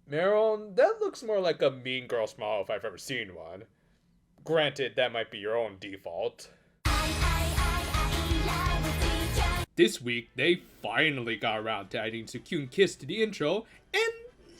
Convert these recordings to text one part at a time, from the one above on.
Meron, that looks more like a mean girl smile if I've ever seen one. Granted, that might be your own default. This week, they finally got around to adding Sukyun Kiss to the intro, and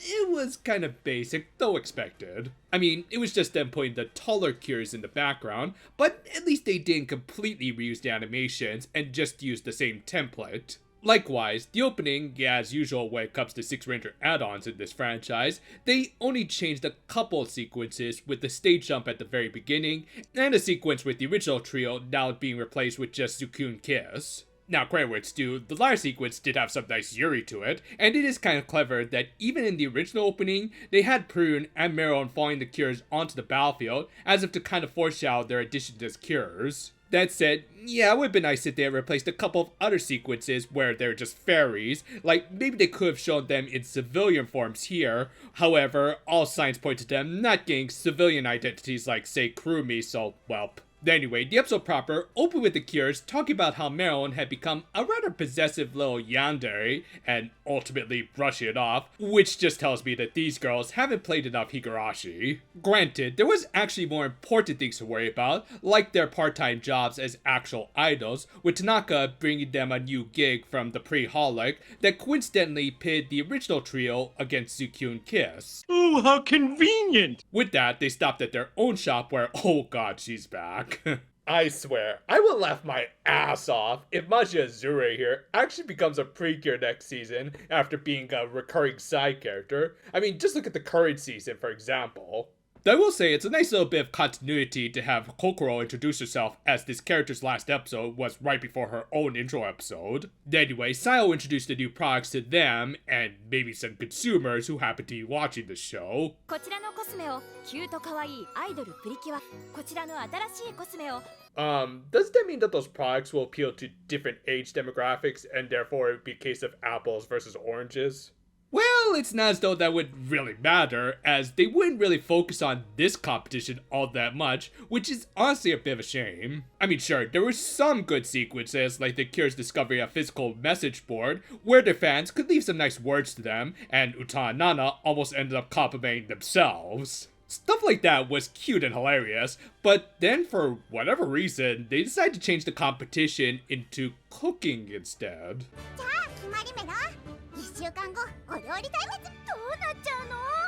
it was kind of basic, though expected. I mean, it was just them putting the taller cures in the background, but at least they didn't completely reuse the animations and just use the same template. Likewise, the opening, as usual when it comes to Six Ranger add-ons in this franchise, they only changed a couple of sequences with the stage jump at the very beginning, and a sequence with the original trio now being replaced with just Sukyun Kiss. Now, credit where it's due, the latter sequence did have some nice Yuri to it, and it is kind of clever that even in the original opening, they had Prune and Meron falling the cures onto the battlefield, as if to kind of foreshadow their addition as cures. That said, yeah, it would have been nice if they had replaced a couple of other sequences where they're just fairies, like maybe they could have shown them in civilian forms here. However, all signs point to them not getting civilian identities like, say, Kurumi, so, welp. Anyway, the episode proper opened with the cures talking about how Meron had become a rather possessive little yandere, and ultimately brushing it off, which just tells me that these girls haven't played enough Higurashi. Granted, there was actually more important things to worry about, like their part-time jobs as actual idols, with Tanaka bringing them a new gig from the pre-holic that coincidentally pitted the original trio against Sukyun Kiss. Oh, how convenient! With that, they stopped at their own shop where, oh god, she's back. I swear, I will laugh my ass off if Machi Azure here actually becomes a Precure next season after being a recurring side character. I mean, just look at the current season, for example. I will say it's a nice little bit of continuity to have Kokoro introduce herself, as this character's last episode was right before her own intro episode. Anyway, Sayo introduced the new products to them, and maybe some consumers who happen to be watching the show. Does that mean that those products will appeal to different age demographics, and therefore it would be a case of apples versus oranges? Well, it's not as though that would really matter, as they wouldn't really focus on this competition all that much, which is honestly a bit of a shame. I mean, sure, there were some good sequences, like the Cure's discovery of a physical message board, where their fans could leave some nice words to them, and Uta and Nana almost ended up complimenting themselves. Stuff like that was cute and hilarious, but then for whatever reason, they decided to change the competition into cooking instead.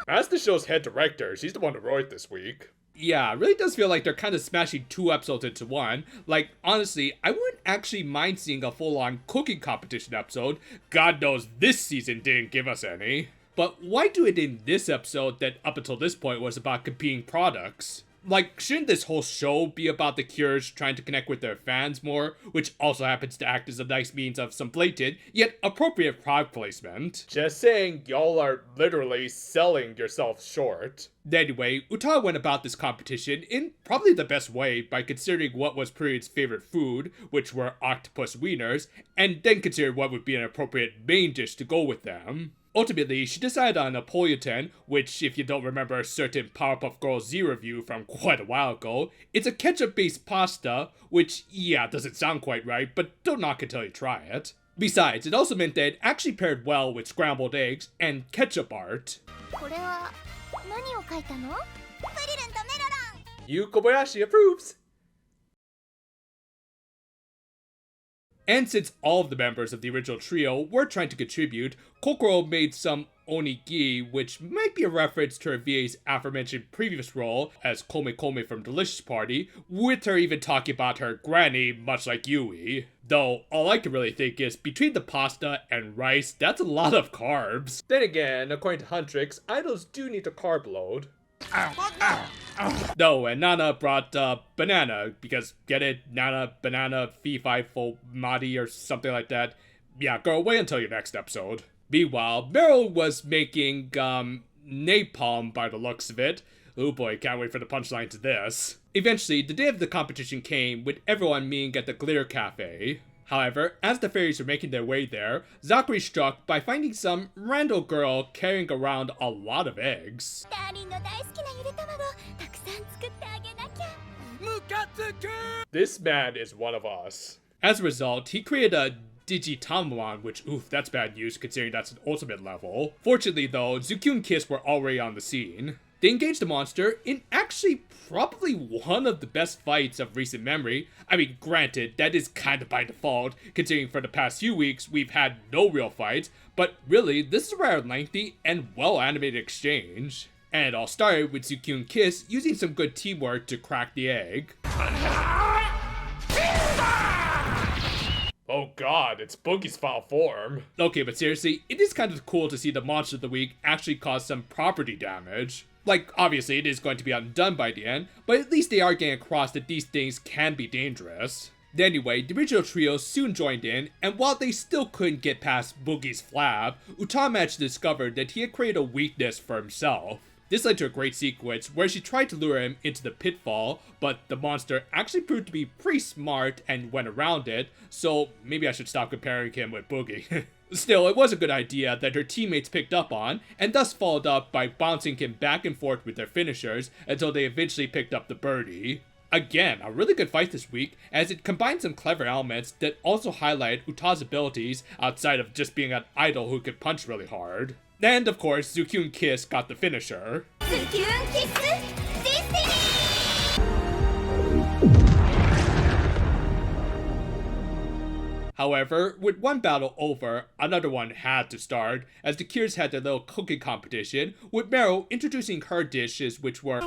As the show's head director, she's the one who wrote this week. Yeah, it really does feel like they're kind of smashing two episodes into one. Like, honestly, I wouldn't actually mind seeing a full-on cooking competition episode. God knows this season didn't give us any. But why do it in this episode that up until this point was about competing products? Like, shouldn't this whole show be about the Cures trying to connect with their fans more, which also happens to act as a nice means of some blatant, yet appropriate product placement? Just saying, y'all are literally selling yourself short. Anyway, Uta went about this competition in probably the best way by considering what was Period's favorite food, which were octopus wieners, and then considered what would be an appropriate main dish to go with them. Ultimately, she decided on Napolitan, which, if you don't remember a certain Powerpuff Girls Z review from quite a while ago, it's a ketchup-based pasta, which, yeah, doesn't sound quite right, but don't knock it until you try it. Besides, it also meant that it actually paired well with scrambled eggs and ketchup art. Yu Kobayashi approves! And since all of the members of the original trio were trying to contribute, Kokoro made some onigi, which might be a reference to her VA's aforementioned previous role as Kome Kome from Delicious Party, with her even talking about her granny, much like Yui. Though, all I can really think is, between the pasta and rice, that's a lot of carbs. Then again, according to Huntrix, idols do need a carb load. No, and Nana brought banana, because get it? Nana, banana, fee-fi fo madi or something like that. Yeah, girl, wait until your next episode. Meanwhile, Meryl was making, napalm by the looks of it. Oh boy, can't wait for the punchline to this. Eventually, the day of the competition came, with everyone meeting at the Glitter Cafe. However, as the fairies were making their way there, Zachary struck by finding some random girl carrying around a lot of eggs. This man is one of us. As a result, he created a Digitamamon, which, oof, that's bad news considering that's an ultimate level. Fortunately though, Zukyun and Kiss were already on the scene. They engaged the monster in actually probably one of the best fights of recent memory. I mean, granted, that is kind of by default, considering for the past few weeks we've had no real fights, but really, this is a rather lengthy and well-animated exchange. And it all started with Zukyun and Kiss using some good teamwork to crack the egg. Oh god, it's Boogie's foul form. Okay, but seriously, it is kind of cool to see the monster of the week actually cause some property damage. Like, obviously it is going to be undone by the end, but at least they are getting across that these things can be dangerous. Anyway, the original trio soon joined in, and while they still couldn't get past Boogie's flab, Uta managed to discover that he had created a weakness for himself. This led to a great sequence where she tried to lure him into the pitfall, but the monster actually proved to be pretty smart and went around it, so maybe I should stop comparing him with Boogie. Still, it was a good idea that her teammates picked up on, and thus followed up by bouncing him back and forth with their finishers until they eventually picked up the birdie. Again, a really good fight this week, as it combined some clever elements that also highlight Uta's abilities outside of just being an idol who could punch really hard. And of course, Zukyun Kiss got the finisher. Zukyun Kiss Destiny! However, with one battle over, another one had to start, as the Cures had their little cooking competition, with Meryl introducing her dishes which were...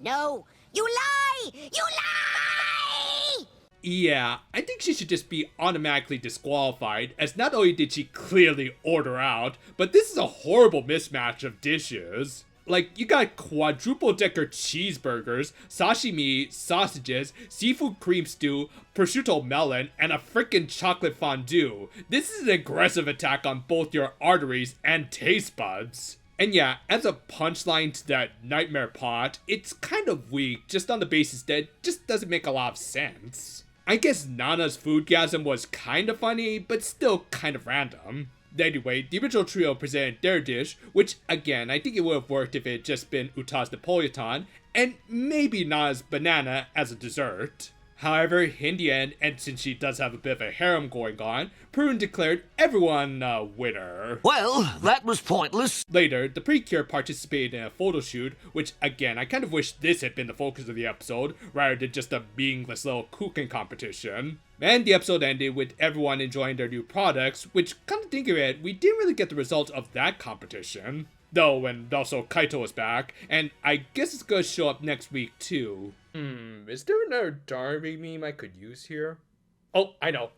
No! You lie! You lie! Yeah, I think she should just be automatically disqualified, as not only did she clearly order out, but this is a horrible mismatch of dishes. Like, you got quadruple decker cheeseburgers, sashimi, sausages, seafood cream stew, prosciutto melon, and a frickin' chocolate fondue. This is an aggressive attack on both your arteries and taste buds. And yeah, as a punchline to that nightmare pot, it's kind of weak just on the basis that it just doesn't make a lot of sense. I guess Nana's foodgasm was kind of funny, but still kind of random. Anyway, the original trio presented their dish, which again, I think it would have worked if it had just been Uta's Napoleon, and maybe Nana's banana as a dessert. However, in the end, and since she does have a bit of a harem going on, Prune declared everyone a winner. Well, that was pointless. Later, the Precure participated in a photo shoot, which again, I kind of wish this had been the focus of the episode, rather than just a meaningless little cooking competition. And the episode ended with everyone enjoying their new products, which, come to think of it, we didn't really get the results of that competition. Though, and also Kaito is back, and I guess it's gonna show up next week too. Is there another Darby meme I could use here? Oh, I know.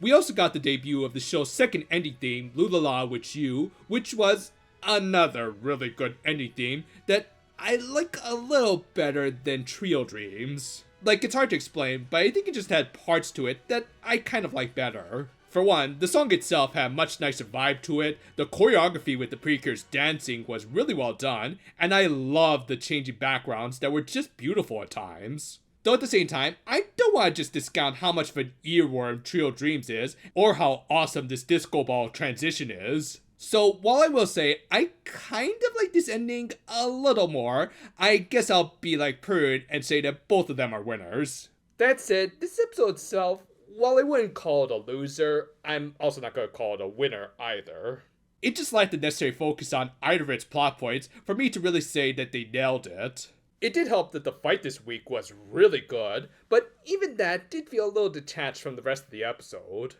We also got the debut of the show's second ending theme, Lulala With You, which was another really good ending theme that I like a little better than Trio Dreams. Like, it's hard to explain, but I think it just had parts to it that I kind of like better. For one, the song itself had a much nicer vibe to it, the choreography with the Precure's dancing was really well done, and I loved the changing backgrounds that were just beautiful at times. Though at the same time, I don't want to just discount how much of an earworm Trio Dreams is, or how awesome this disco ball transition is. So while I will say I kind of like this ending a little more, I guess I'll be like Prune and say that both of them are winners. That said, this episode itself, while I wouldn't call it a loser, I'm also not going to call it a winner either. It just lacked the necessary focus on either of its plot points for me to really say that they nailed it. It did help that the fight this week was really good, but even that did feel a little detached from the rest of the episode.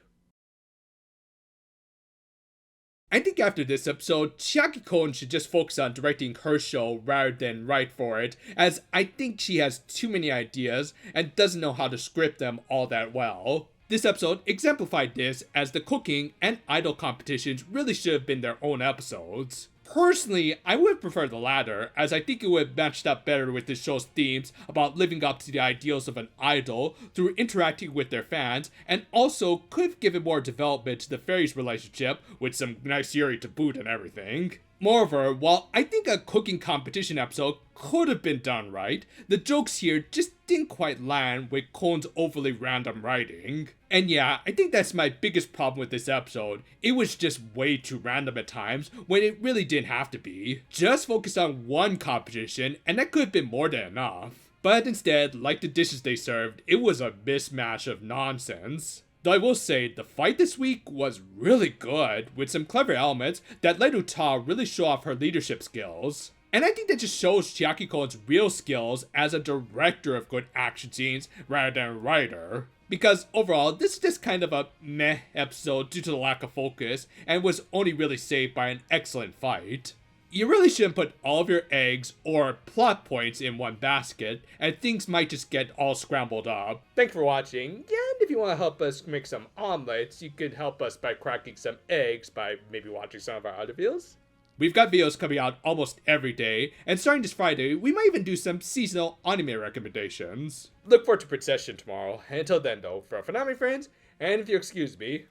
I think after this episode, Chiaki Kon should just focus on directing her show rather than write for it, as I think she has too many ideas and doesn't know how to script them all that well. This episode exemplified this, as the cooking and idol competitions really should have been their own episodes. Personally, I would prefer the latter, as I think it would have matched up better with the show's themes about living up to the ideals of an idol through interacting with their fans, and also could have given more development to the fairies' relationship with some nice Yuri to boot and everything. Moreover, while I think a cooking competition episode could have been done right, the jokes here just didn't quite land with Cone's overly random writing. And yeah, I think that's my biggest problem with this episode. It was just way too random at times when it really didn't have to be. Just focus on one competition and that could have been more than enough. But instead, like the dishes they served, it was a mismatch of nonsense. Though I will say, the fight this week was really good, with some clever elements that let Uta really show off her leadership skills. And I think that just shows Chiaki Kone's real skills as a director of good action scenes rather than a writer. Because overall, this is just kind of a meh episode due to the lack of focus, and was only really saved by an excellent fight. You really shouldn't put all of your eggs or plot points in one basket, and things might just get all scrambled up. Thanks for watching, and if you want to help us make some omelets, you can help us by cracking some eggs by maybe watching some of our other videos. We've got videos coming out almost every day, and starting this Friday, we might even do some seasonal anime recommendations. Look forward to Procession tomorrow. Until then though, for now my friends, and if you excuse me,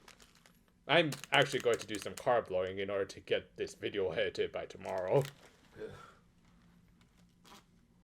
I'm actually going to do some car blowing in order to get this video edited by tomorrow.